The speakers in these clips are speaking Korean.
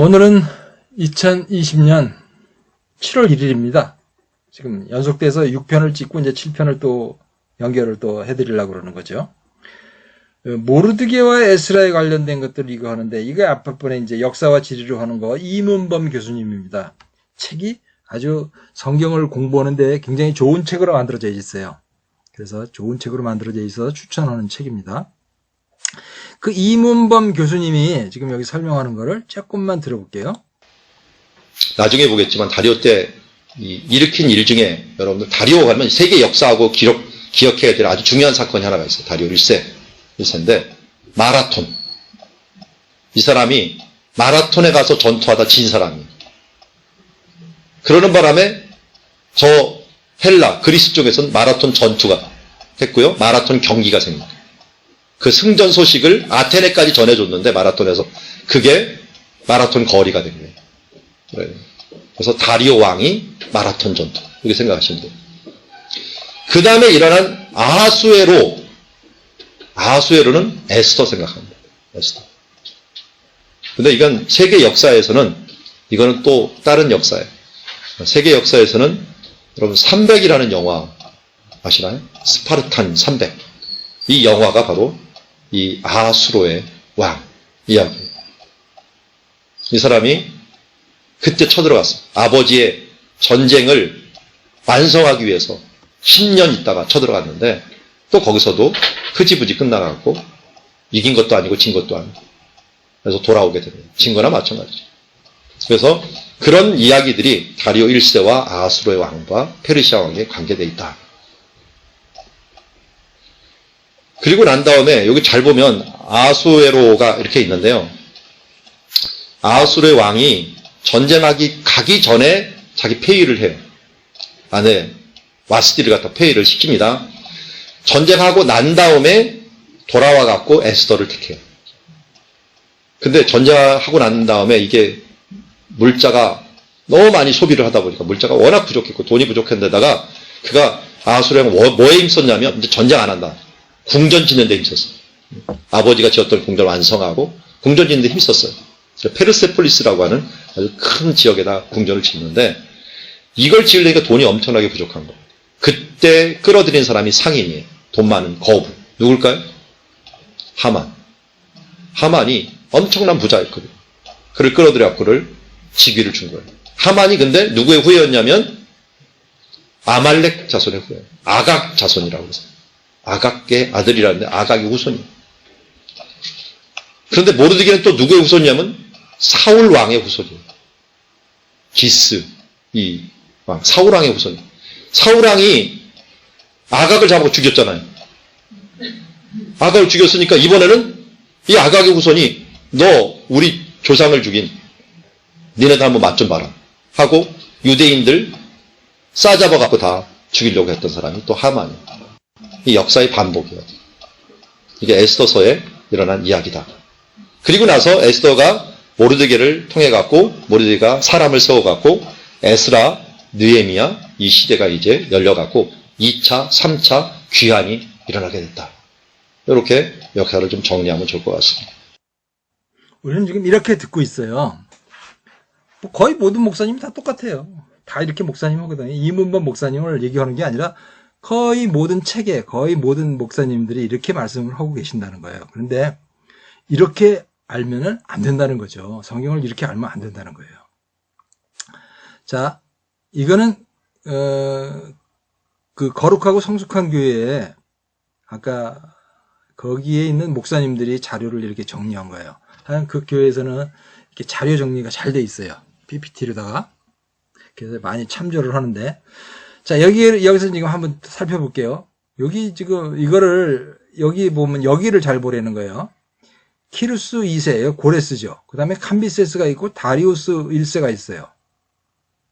오늘은 2020년 7월 1일입니다. 지금 연속돼서 6편을 찍고 이제 7편을 또 연결을 또 해드리려고 그러는 거죠. 모르드게와 에스라에 관련된 것들 이거 하는데, 이거 앞번에 이제 역사와 지리로 하는 거 이문범 교수님입니다. 책이 아주 성경을 공부하는데 굉장히 좋은 책으로 만들어져 있어요. 그래서 좋은 책으로 만들어져 있어서 추천하는 책입니다. 그 이문범 교수님이 지금 여기 설명하는 거를 조금만 들어볼게요. 나중에 보겠지만 다리오 때 일으킨 일 중에 여러분들 다리오 가면 세계 역사하고 기억해야 될 아주 중요한 사건이 하나가 있어요. 다리오 1세인데 마라톤. 이 사람이 마라톤에 가서 전투하다 진 사람이에요. 그러는 바람에 저 헬라, 그리스 쪽에서는 마라톤 전투가 했고요. 마라톤 경기가 생깁니다. 그 승전 소식을 아테네까지 전해줬는데 마라톤에서 그게 마라톤 거리가 된 거예요. 그래서 다리오 왕이 마라톤 전투 이렇게 생각하시면 돼요. 그 다음에 일어난 아하수에로는 에스더 생각합니다. 에스더. 근데 이건 세계 역사에서는 이거는 또 다른 역사예요. 세계 역사에서는 여러분 300이라는 영화 아시나요? 스파르탄 300. 이 영화가 바로 이 아하수로의 왕 이야기예요. 이 사람이 그때 쳐들어갔어요. 아버지의 전쟁을 완성하기 위해서 10년 있다가 쳐들어갔는데 또 거기서도 흐지부지 끝나가고 이긴 것도 아니고 진 것도 아니고 그래서 돌아오게 됩니다. 진 거나 마찬가지죠. 그래서 그런 이야기들이 다리오 1세와 아하수로의 왕과 페르시아 왕에 관계되어 있다. 그리고 난 다음에 여기 잘 보면 아하수에로가 이렇게 있는데요. 아하수로의 왕이 가기 전에 자기 폐위를 해요. 아내 와스티를 갖다 폐위를 시킵니다. 전쟁하고 난 다음에 돌아와 갖고 에스더를 택해요. 근데 전쟁하고 난 다음에 이게 물자가 너무 많이 소비를 하다 보니까 물자가 워낙 부족했고 돈이 부족했는데다가 그가 아하수로의 왕 뭐에 힘썼냐면 이제 전쟁 안 한다. 궁전 짓는 데 힘썼어요. 아버지가 지었던 궁전을 완성하고 궁전 짓는 데 힘썼어요. 페르세폴리스라고 하는 아주 큰 지역에다 궁전을 짓는데 이걸 지으려니까 돈이 엄청나게 부족한 거예요. 그때 끌어들인 사람이 상인이에요. 돈 많은 거부. 누굴까요? 하만. 하만이 엄청난 부자였거든요. 그를 끌어들여 그를 직위를 준 거예요. 하만이 근데 누구의 후예였냐면 아말렉 자손의 후예. 아각 자손이라고 해서. 아각의 아들이라는데 아각의 후손이에요. 그런데 모르드게는 또 누구의 후손이냐면 사울 왕의 후손이에요. 기스 이 왕, 사울 왕의 후손이에요. 사울 왕이 아각을 잡고 죽였잖아요. 아각을 죽였으니까 이번에는 이 아각의 후손이 너 우리 조상을 죽인 니네들 한번 맛 좀 봐라 하고 유대인들 싸잡아 갖고 다 죽이려고 했던 사람이 또 하만이에요. 이 역사의 반복이에요. 이게 에스더서에 일어난 이야기다. 그리고 나서 에스더가 모르드게를 통해 갖고 모르드게가 사람을 세워 갖고 에스라, 느헤미야 이 시대가 이제 열려 갖고 2차, 3차 귀환이 일어나게 됐다. 이렇게 역사를 좀 정리하면 좋을 것 같습니다. 우리는 지금 이렇게 듣고 있어요. 거의 모든 목사님이 다 똑같아요. 다 이렇게 목사님 하거든요. 이문범 목사님을 얘기하는 게 아니라 거의 모든 책에 거의 모든 목사님들이 이렇게 말씀을 하고 계신다는 거예요. 그런데 이렇게 알면은 안 된다는 거죠. 성경을 이렇게 알면 안 된다는 거예요. 자, 이거는 그 거룩하고 성숙한 교회에 아까 거기에 있는 목사님들이 자료를 이렇게 정리한 거예요. 그 교회에서는 이렇게 자료 정리가 잘 돼 있어요. PPT로다가. 그래서 많이 참조를 하는데, 자, 여기서 지금 한번 살펴볼게요. 여기 지금 이거를 여기 보면 여기를 잘 보라는 거예요. 키루스 2세, 고레스죠. 그 다음에 캄비세스가 있고 다리우스 1세가 있어요.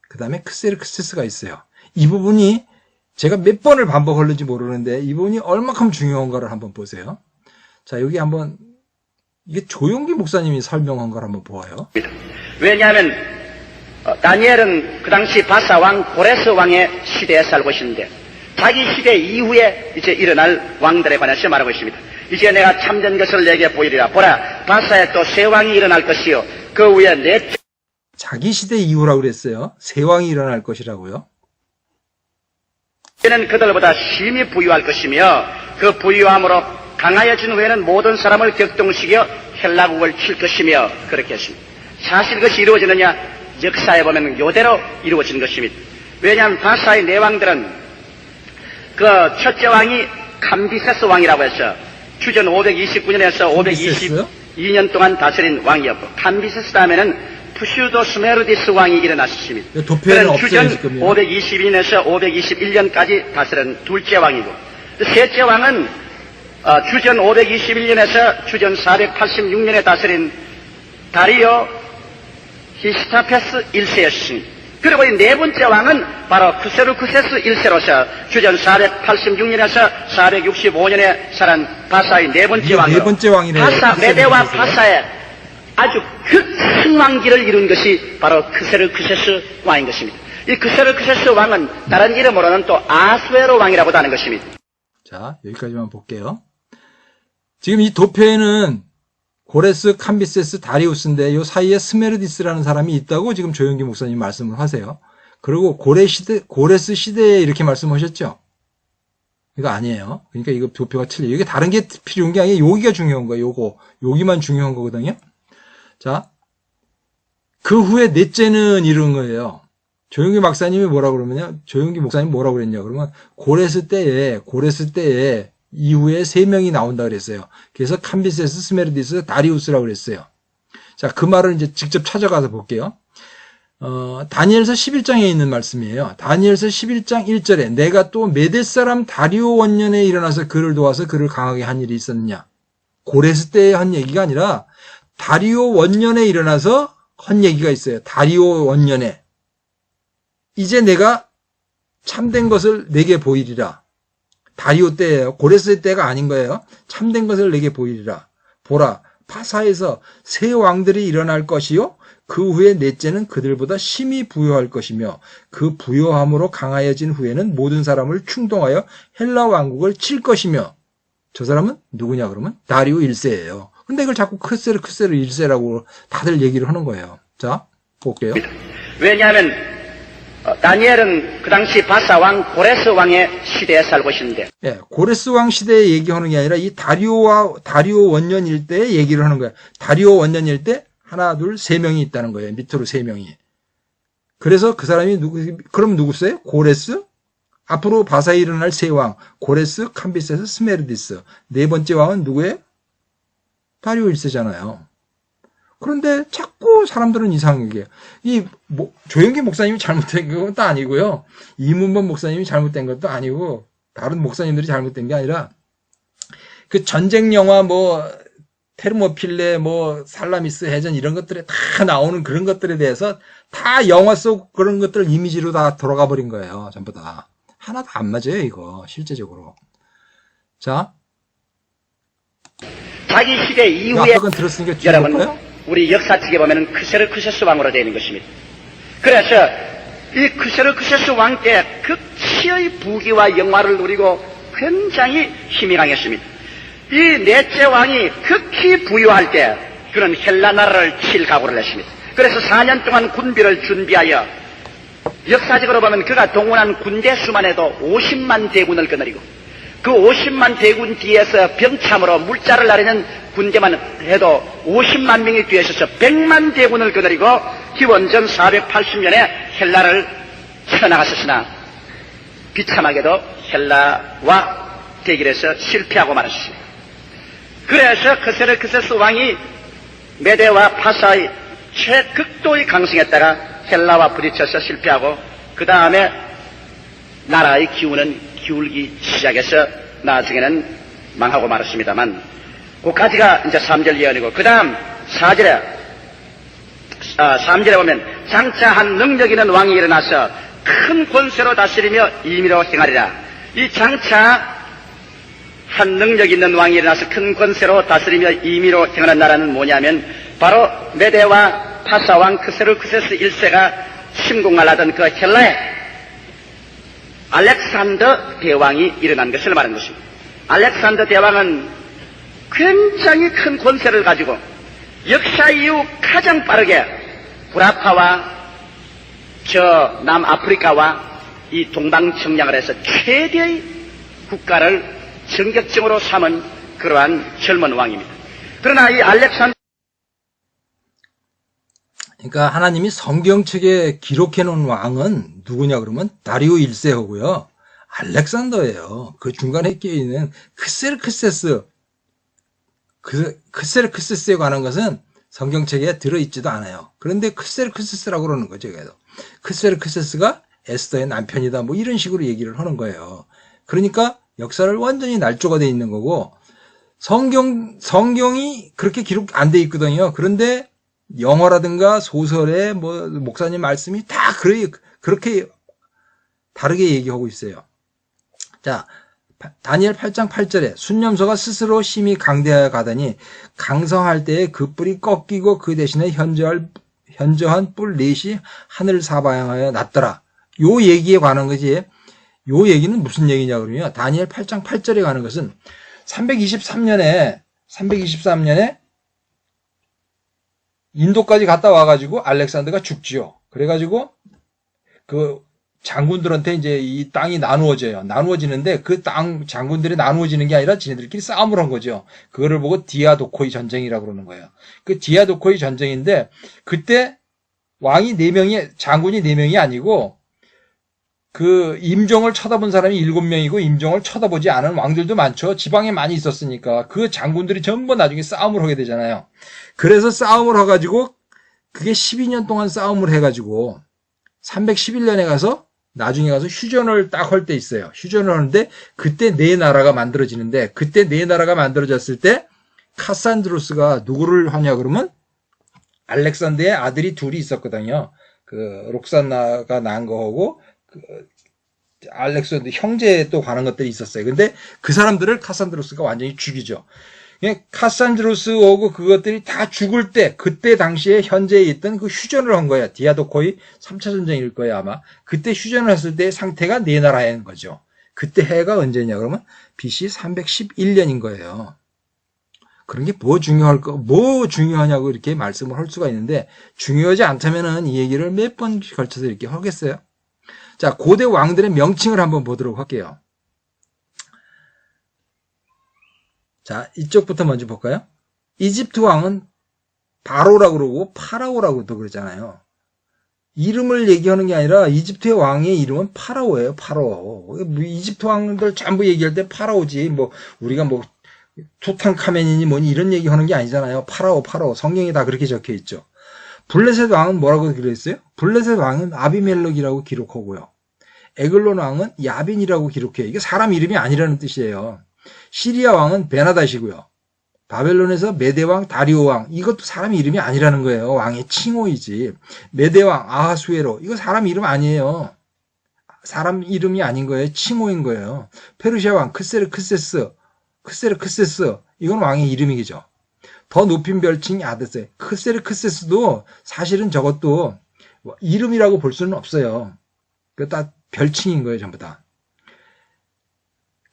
그 다음에 크세르크세스가 있어요. 이 부분이 제가 몇 번을 반복하는지 모르는데 이 부분이 얼마큼 중요한가를 한번 보세요. 자, 여기 한번 이게 조용기 목사님이 설명한 걸 한번 보아요. 왜냐하면 다니엘은 그 당시 바사 왕 고레스 왕의 시대에 살고 있는데 자기 시대 이후에 이제 일어날 왕들에 관해서 말하고 있습니다. 이제 내가 참된 것을 내게 보이리라. 보라, 바사에 또 새 왕이 일어날 것이요 그 후에 내 자기 시대 이후라고 그랬어요. 새 왕이 일어날 것이라고요. 이는 그들보다 심히 부유할 것이며 그 부유함으로 강하여진 후에는 모든 사람을 격동시켜 헬라국을 칠 것이며 그렇게 했습니다. 사실 그것이 이루어지느냐? 역사에 보면 요대로 이루어진 것입니다. 왜냐하면 바사의 내왕들은 그 첫째 왕이 캄비세스 왕이라고 해서 주전 529년에서 522년 동안 다스린 왕이었고, 캄비세스 다음에는 푸슈도 스메르디스 왕이 일어났습니다. 도표에는 그는 주전 없어요, 지금요. 522년에서 521년까지 다스린 둘째 왕이고, 셋째 왕은 주전 521년에서 주전 486년에 다스린 다리오 히스타페스 1세였습니다. 그리고 이 네 번째 왕은 바로 쿠세르쿠세스 1세로서 주전 486년에서 465년에 살은 바사의 네 번째 이게 왕이로 네 번째 왕이네요. 바사, 메데와 쿠세르쿠세스가. 바사의 아주 극승왕기를 이룬 것이 바로 쿠세르쿠세스 왕인 것입니다. 이 쿠세르쿠세스 왕은 다른 이름으로는 또 아수에로 왕이라고도 하는 것입니다. 자, 여기까지만 볼게요. 지금 이 도표에는 고레스, 캄비세스, 다리우스인데 이 사이에 스메르디스라는 사람이 있다고 지금 조영기 목사님 말씀을 하세요. 그리고 고레스 시대에 이렇게 말씀하셨죠? 이거 아니에요. 그러니까 이거 도표가 틀려요. 이게 다른 게 필요한 게 아니에요. 여기가 중요한 거예요. 여기만 중요한 거거든요. 자, 그 후에 넷째는 이런 거예요. 조영기 목사님이 뭐라고 그랬냐? 그러면 고레스 때에 이후에 3명이 나온다 그랬어요. 그래서 캄비세스, 스메르디스, 다리우스라고 그랬어요. 자, 그 말을 이제 직접 찾아가서 볼게요. 다니엘서 11장에 있는 말씀이에요. 다니엘서 11장 1절에 내가 또 메대 사람 다리오 원년에 일어나서 그를 도와서 그를 강하게 한 일이 있었느냐. 고레스 때에 한 얘기가 아니라 다리오 원년에 일어나서 한 얘기가 있어요. 다리오 원년에. 이제 내가 참된 것을 내게 보이리라. 다리오 때예요. 고레스 때가 아닌 거예요. 참된 것을 내게 보이리라. 보라, 파사에서 새 왕들이 일어날 것이요. 그 후에 넷째는 그들보다 심히 부요할 것이며 그 부요함으로 강하여진 후에는 모든 사람을 충동하여 헬라 왕국을 칠 것이며. 저 사람은 누구냐 그러면 다리오 1세예요. 근데 이걸 자꾸 크세르 1세라고 다들 얘기를 하는 거예요. 자, 볼게요. 왜냐하면 다니엘은 그 당시 바사 왕 고레스 왕의 시대에 살고 있는데, 예, 고레스 왕 시대에 얘기하는 게 아니라 이 다리오 원년일 때 얘기를 하는 거예요. 다리오 원년일 때 하나, 둘, 3명이 있다는 거예요. 밑으로 3명이. 그래서 그 사람이 그럼 누구세요? 고레스? 앞으로 바사에 일어날 세 왕, 고레스, 캄비세스, 스메르디스. 네 번째 왕은 누구예요? 다리오 1세잖아요. 그런데 자꾸 사람들은 이상하게 조영기 목사님이 잘못된 것도 아니고요. 이문범 목사님이 잘못된 것도 아니고 다른 목사님들이 잘못된 게 아니라 그 전쟁 영화 테르모필레 살라미스 해전 이런 것들에 다 나오는 그런 것들에 대해서 다 영화 속 그런 것들 이미지로 다 돌아가 버린 거예요. 전부 다. 하나도 안 맞아요, 이거 실제적으로. 자, 자기 시대 이후에 아까 건 들었으니까 여러분 줄여볼까요? 우리 역사책에 보면은 크세르크세스 왕으로 되어 있는 것입니다. 그래서 이 크세르크세스 왕 때 극치의 부귀와 영화를 누리고 굉장히 힘이 강했습니다. 이 넷째 왕이 극히 부유할 때 그는 헬라 나라를 칠 각오를 했습니다. 그래서 4년 동안 군비를 준비하여 역사적으로 보면 그가 동원한 군대 수만 해도 50만 대군을 거느리고 그 50만 대군 뒤에서 병참으로 물자를 나르는 군대만 해도 50만 명이 뒤에 있어서 100만 대군을 거느리고 기원전 480년에 헬라를 쳐나갔었으나 비참하게도 헬라와 대결해서 실패하고 말았습니다. 그래서 크세르크세스 왕이 메데와 파사의 최극도의 강성했다가 헬라와 부딪혀서 실패하고 그 다음에 나라의 기운은 기울기 시작해서 나중에는 망하고 말았습니다만 그까지가 이제 3절 예언이고 그 다음 3절에 보면 장차 한 능력 있는 왕이 일어나서 큰 권세로 다스리며 임의로 행하리라. 이 장차 한 능력 있는 왕이 일어나서 큰 권세로 다스리며 임의로 행하는 나라는 뭐냐면 바로 메데와 파사 왕 크세르크세스 1세가 침공을 하던 그 헬라의 알렉산더 대왕이 일어난 것을 말하는 것입니다. 알렉산더 대왕은 굉장히 큰 권세를 가지고 역사 이후 가장 빠르게 불아파와 저 남아프리카와 이 동방청량을 해서 최대의 국가를 정격정으로 삼은 그러한 젊은 왕입니다. 그러나 이 알렉산더 그러니까 하나님이 성경책에 기록해 놓은 왕은 누구냐 그러면 다리오 1세호고요. 알렉산더예요. 그 중간에 끼어있는 크세르크세스에 관한 것은 성경책에 들어있지도 않아요. 그런데 크세르크세스라고 그러는 거죠. 그래서 크세르크세스가 에스더의 남편이다 뭐 이런 식으로 얘기를 하는 거예요. 그러니까 역사를 완전히 날조가 돼 있는 거고 성경이 그렇게 기록 안 돼 있거든요. 그런데 영어라든가 소설에 뭐 목사님 말씀이 다 그렇게 다르게 얘기하고 있어요. 자, 다니엘 8장 8절에 순념소가 스스로 심히 강대하여 가더니 강성할 때에 그 뿔이 꺾이고 그 대신에 현저한 뿔 넷이 하늘 사방하여 났더라. 요 얘기에 관한 거지. 요 얘기는 무슨 얘기냐 그러면 다니엘 8장 8절에 관한 것은 323년에 인도까지 갔다 와가지고 알렉산더가 죽지요. 그래가지고 그 장군들한테 이제 이 땅이 나누어져요. 나누어지는데 그 땅 장군들이 나누어지는 게 아니라 지네들끼리 싸움을 한 거죠. 그거를 보고 디아도코이 전쟁이라고 그러는 거예요. 그 디아도코이 전쟁인데 그때 왕이 4명이 장군이 4명이 아니고 그 임종을 쳐다본 사람이 7명이고 임종을 쳐다보지 않은 왕들도 많죠. 지방에 많이 있었으니까 그 장군들이 전부 나중에 싸움을 하게 되잖아요. 그래서 싸움을 해가지고 그게 12년 동안 싸움을 해가지고 311년에 가서 나중에 가서 휴전을 딱 할 때 있어요. 휴전을 하는데 그때 4나라가 만들어지는데 그때 4나라가 만들어졌을 때 카산드로스가 누구를 하냐 그러면 알렉산더의 아들이 둘이 있었거든요. 그 록산나가 낳은 거하고 그 알렉산더 형제 또 관한 것들이 있었어요. 근데 그 사람들을 카산드로스가 완전히 죽이죠. 카산드로스하고 그것들이 다 죽을 때 그때 당시에 현재에 있던 그 휴전을 한 거예요. 디아도코이 3차 전쟁일 거예요 아마. 그때 휴전을 했을 때 상태가 4나라인 거죠. 그때 해가 언제냐 그러면 BC 311년인 거예요. 그런 게 뭐 중요하냐고 이렇게 말씀을 할 수가 있는데 중요하지 않다면은 이 얘기를 몇 번 걸쳐서 이렇게 하겠어요. 자, 고대 왕들의 명칭을 한번 보도록 할게요. 자, 이쪽부터 먼저 볼까요? 이집트 왕은 바로라고 그러고 파라오라고도 그러잖아요. 이름을 얘기하는 게 아니라 이집트의 왕의 이름은 파라오예요. 파라오. 이집트 왕들 전부 얘기할 때 파라오지. 뭐 우리가 뭐 투탕카멘이니 뭐니 이런 얘기하는 게 아니잖아요. 파라오. 성경에 다 그렇게 적혀 있죠. 블레셋 왕은 뭐라고 그랬어요? 블레셋 왕은 아비멜렉이라고 기록하고요. 에글론 왕은 야빈이라고 기록해요. 이게 사람 이름이 아니라는 뜻이에요. 시리아 왕은 베나닷이고요. 바벨론에서 메대왕 다리오 왕 이것도 사람 이름이 아니라는 거예요. 왕의 칭호이지. 메대왕 아하수에로 이거 사람 이름 아니에요. 사람 이름이 아닌 거예요. 칭호인 거예요. 페르시아 왕 크세르크세스 이건 왕의 이름이죠. 더 높인 별칭이 아데세. 크세르크세스도 사실은 저것도 이름이라고 볼 수는 없어요. 그 다 별칭인 거예요, 전부 다.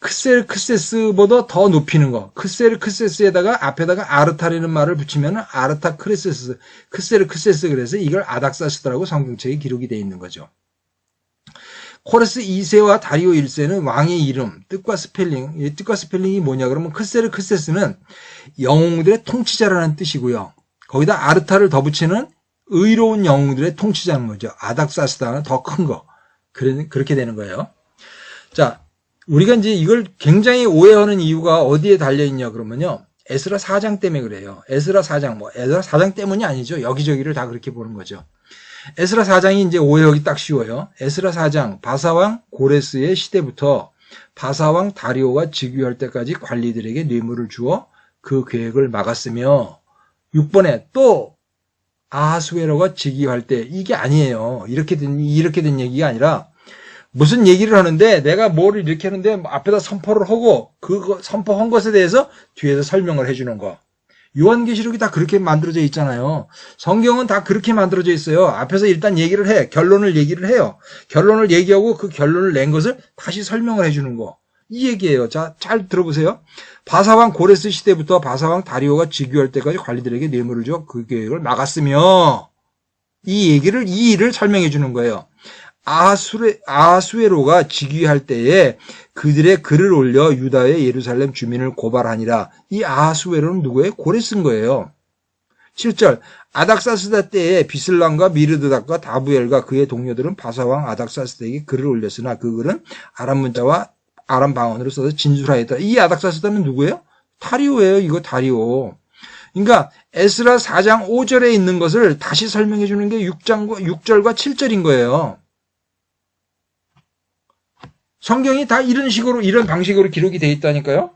크세르크세스보다 더 높이는 거. 크세르크세스에다가 앞에다가 아르타라는 말을 붙이면 아르타크레세스, 크세르크세스 그래서 이걸 아닥사스다라고 성경책에 기록이 되어 있는 거죠. 코레스 2세와 다리오 1세는 왕의 이름, 뜻과 스펠링. 이 뜻과 스펠링이 뭐냐 그러면 크세르크세스는 영웅들의 통치자라는 뜻이고요. 거기다 아르타를 더 붙이는 의로운 영웅들의 통치자는 거죠. 아닥사스다는 더 큰 거. 그렇게 되는 거예요. 자, 우리가 이제 이걸 굉장히 오해하는 이유가 어디에 달려있냐 그러면요. 에스라 4장 때문에 그래요. 에스라 4장 때문이 아니죠. 여기저기를 다 그렇게 보는 거죠. 에스라 4장이 이제 오해하기 딱 쉬워요. 에스라 4장 바사왕 고레스의 시대부터 바사왕 다리오가 즉위할 때까지 관리들에게 뇌물을 주어 그 계획을 막았으며 6번에 또 아하수에로가 즉위할 때 이게 아니에요. 이렇게 된 얘기가 아니라 무슨 얘기를 하는데 내가 뭐를 이렇게 하는데 앞에다 선포를 하고 그 선포한 것에 대해서 뒤에서 설명을 해주는 거. 요한계시록이 다 그렇게 만들어져 있잖아요. 성경은 다 그렇게 만들어져 있어요. 앞에서 일단 얘기를 해. 결론을 얘기를 해요. 결론을 얘기하고 그 결론을 낸 것을 다시 설명을 해주는 거. 이 얘기예요. 자, 잘 들어보세요. 바사왕 고레스 시대부터 바사왕 다리오가 즉위할 때까지 관리들에게 뇌물을 줘 그 계획을 막았으며 이 일을 설명해 주는 거예요. 아수에로가 즉위할 때에 그들의 글을 올려 유다의 예루살렘 주민을 고발하니라. 이 아수에로는 누구예요? 고레스인 거예요. 7절 아닥사스다 때에 비슬람과 미르드닥과 다부엘과 그의 동료들은 바사왕 아닥사스다에게 글을 올렸으나 그 글은 아람 문자와 아람 방언으로 써서 진술하였다. 이 아닥사스다는 누구예요? 다리오예요. 이거 다리오. 그러니까 에스라 4장 5절에 있는 것을 다시 설명해 주는 게 6절과 7절인 거예요. 성경이 다 이런 방식으로 기록이 돼 있다니까요.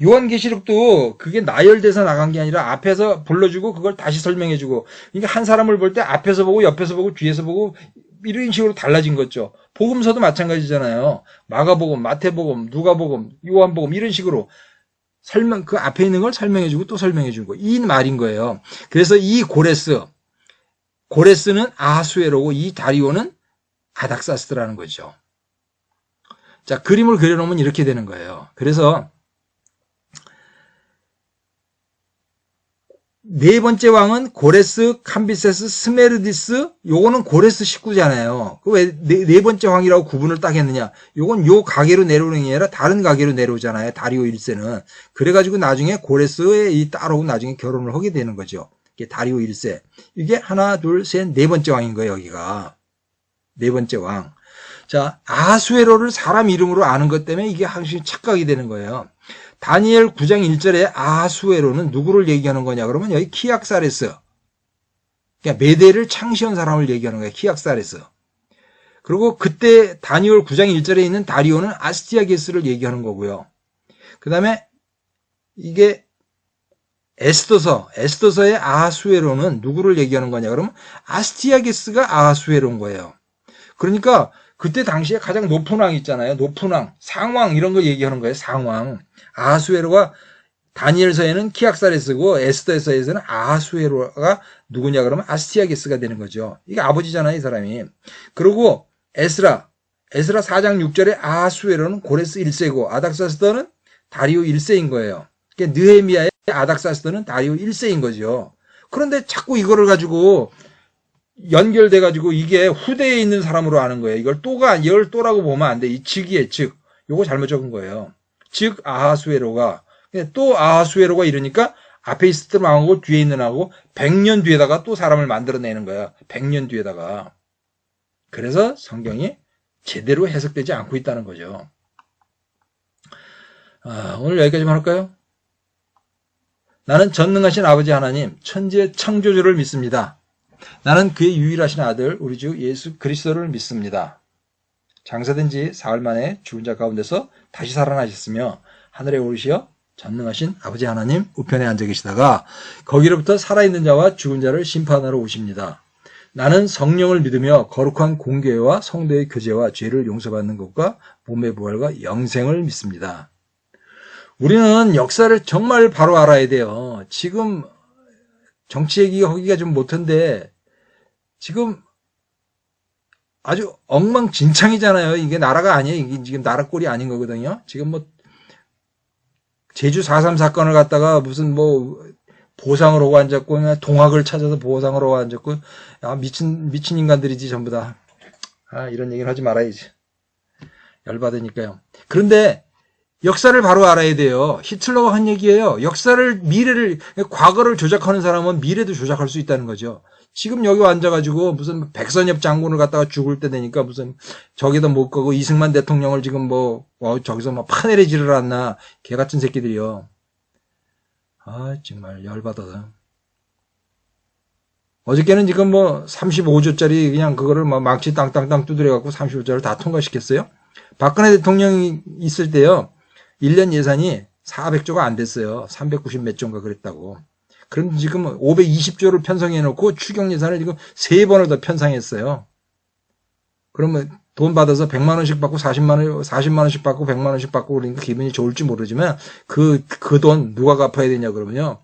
요한계시록도 그게 나열돼서 나간 게 아니라 앞에서 불러주고 그걸 다시 설명해주고, 그러니까 한 사람을 볼 때 앞에서 보고 옆에서 보고 뒤에서 보고 이런 식으로 달라진 거죠. 복음서도 마찬가지잖아요. 마가복음, 마태복음, 누가복음, 요한복음 이런 식으로 그 앞에 있는 걸 설명해주고 또 설명해주고 이 말인 거예요. 그래서 이 고레스는 아하수에로고 이 다리오는 아닥사스라는 거죠. 자, 그림을 그려놓으면 이렇게 되는 거예요. 그래서 네 번째 왕은 고레스, 캄비세스, 스메르디스, 요거는 고레스 식구잖아요. 그 왜 네 번째 왕이라고 구분을 딱 했느냐? 요건 요 가계로 내려오는 게 아니라 다른 가계로 내려오잖아요. 다리오 1세는. 그래가지고 나중에 고레스에 이 딸하고 나중에 결혼을 하게 되는 거죠. 이게 다리오 1세. 이게 하나, 둘, 셋, 네 번째 왕인 거예요, 여기가. 네 번째 왕. 자, 아하수에로를 사람 이름으로 아는 것 때문에 이게 항상 착각이 되는 거예요. 다니엘 9장 1절에 아하수에로는 누구를 얘기하는 거냐 그러면 여기 키약사레스, 그러니까 메대를 창시한 사람을 얘기하는 거예요. 키약사레스. 그리고 그때 다니엘 9장 1절에 있는 다리오는 아스티아게스를 얘기하는 거고요. 그 다음에 이게 에스더서의 아하수에로는 누구를 얘기하는 거냐 그러면 아스티아게스가 아하수에로인 거예요. 그러니까 그때 당시에 가장 높은 왕 있잖아요. 높은 왕, 상왕 이런 거 얘기하는 거예요. 상왕. 아하수에로가 다니엘서에는 키약사레스고 에스더서에서는 아하수에로가 누구냐 그러면 아스티아게스가 되는 거죠. 이게 아버지잖아요, 이 사람이. 그리고 에스라 4장 6절에 아하수에로는 고레스 1세고 아닥사스더는 다리오 1세인 거예요. 그러니까 느헤미야의 아닥사스더는 다리오 1세인 거죠. 그런데 자꾸 이거를 가지고 연결돼가지고 이게 후대에 있는 사람으로 아는 거예요. 이걸 또라고 보면 안 돼. 이 즉이에요, 즉. 요거 잘못 적은 거예요. 즉, 아하수에로가. 또 아하수에로가 이러니까 앞에 있을 때 망하고 뒤에 있는 하고 100년 뒤에다가 또 사람을 만들어내는 거야. 100년 뒤에다가. 그래서 성경이 제대로 해석되지 않고 있다는 거죠. 오늘 여기까지만 할까요? 나는 전능하신 아버지 하나님, 천지의 창조주를 믿습니다. 나는 그의 유일하신 아들 우리 주 예수 그리스도를 믿습니다. 장사된 지 사흘 만에 죽은 자 가운데서 다시 살아나셨으며 하늘에 오르시어 전능하신 아버지 하나님 우편에 앉아 계시다가 거기로부터 살아있는 자와 죽은 자를 심판하러 오십니다. 나는 성령을 믿으며 거룩한 공교회와 성도의 교제와 죄를 용서받는 것과 몸의 부활과 영생을 믿습니다. 우리는 역사를 정말 바로 알아야 돼요. 지금 정치 얘기하기가 좀 못한데 지금 아주 엉망진창이잖아요. 이게 나라가 아니에요. 이게 지금 나라 꼴이 아닌 거거든요. 지금 뭐 제주 4.3 사건을 갖다가 무슨 뭐 보상을 하고 앉았고 그냥 동학을 찾아서 보상을 하고 앉았고 미친 인간들이지 전부 다. 이런 얘기는 하지 말아야지. 열받으니까요. 그런데 역사를 바로 알아야 돼요. 히틀러가 한 얘기예요. 미래를, 과거를 조작하는 사람은 미래도 조작할 수 있다는 거죠. 지금 여기 앉아가지고 무슨 백선엽 장군을 갖다가 죽을 때 되니까 무슨 저기도 못 가고 이승만 대통령을 지금 저기서 막 파내려 지를 않나. 개 같은 새끼들이요. 정말 열받아서. 어저께는 지금 35조짜리 그냥 그거를 망치 땅땅땅 두드려갖고 35조를 다 통과시켰어요. 박근혜 대통령이 있을 때요. 1년 예산이 400조가 안 됐어요. 390 몇 조인가 그랬다고. 그럼 지금 520조를 편성해놓고 추경 예산을 지금 3번을 더 편성했어요. 그러면 돈 받아서 100만 원씩 받고 40만 원씩 받고 100만 원씩 받고 그러니까 기분이 좋을지 모르지만 그 돈 누가 갚아야 되냐 그러면요.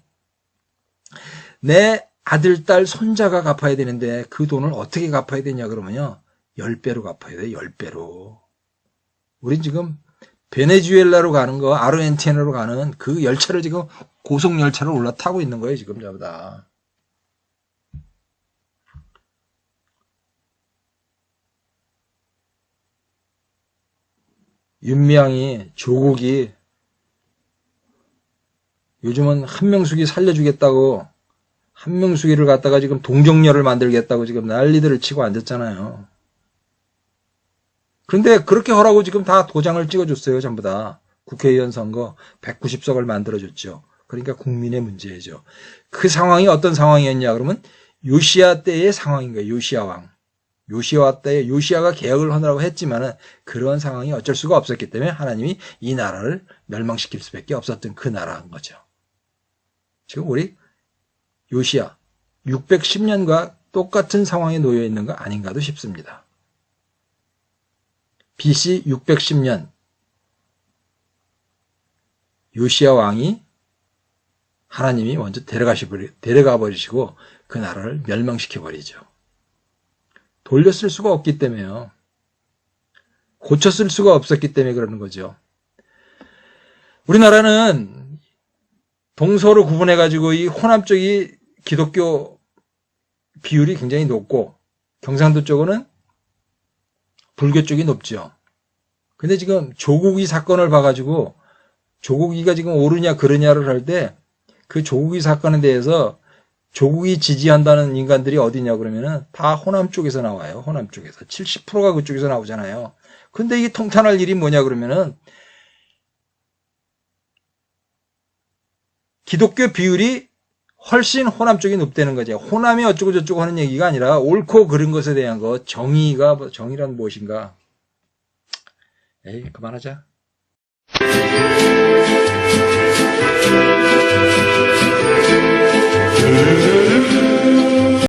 내 아들, 딸, 손자가 갚아야 되는데 그 돈을 어떻게 갚아야 되냐 그러면요. 10배로 갚아야 돼요. 10배로. 우리 지금 베네수엘라로 가는 거, 아르헨티나로 가는 그 열차를 지금 고속열차를 올라타고 있는 거예요, 지금 전부 다. 윤미향이 조국이 요즘은 한명숙이 살려주겠다고 한명숙이를 갖다가 지금 동정녀를 만들겠다고 지금 난리들을 치고 앉았잖아요. 그런데 그렇게 하라고 지금 다 도장을 찍어줬어요. 전부 다. 국회의원 선거 190석을 만들어줬죠. 그러니까 국민의 문제죠. 그 상황이 어떤 상황이었냐 그러면 요시야 때의 상황인 거예요. 요시야 왕. 요시야 때 요시야가 개혁을 하느라고 했지만은 그런 상황이 어쩔 수가 없었기 때문에 하나님이 이 나라를 멸망시킬 수밖에 없었던 그 나라인 거죠. 지금 우리 요시야 610년과 똑같은 상황에 놓여 있는 거 아닌가도 싶습니다. BC 610년 요시야 왕이 하나님이 먼저 데려가 버리시고 그 나라를 멸망시켜 버리죠. 돌렸을 수가 없기 때문에요. 고쳤을 수가 없었기 때문에 그러는 거죠. 우리나라는 동서로 구분해가지고 이 호남 쪽이 기독교 비율이 굉장히 높고 경상도 쪽은 불교 쪽이 높죠. 근데 지금 조국이 사건을 봐가지고 조국이가 지금 옳으냐 그르냐를 할 때 그 조국이 사건에 대해서 조국이 지지한다는 인간들이 어디냐 그러면은 다 호남 쪽에서 나와요. 호남 쪽에서. 70%가 그쪽에서 나오잖아요. 근데 이게 통탄할 일이 뭐냐 그러면은 기독교 비율이 훨씬 호남 쪽이 높다는 거죠. 호남이 어쩌고 저쩌고 하는 얘기가 아니라 옳고 그른 것에 대한 것, 정의란 무엇인가. 에이, 그만하자.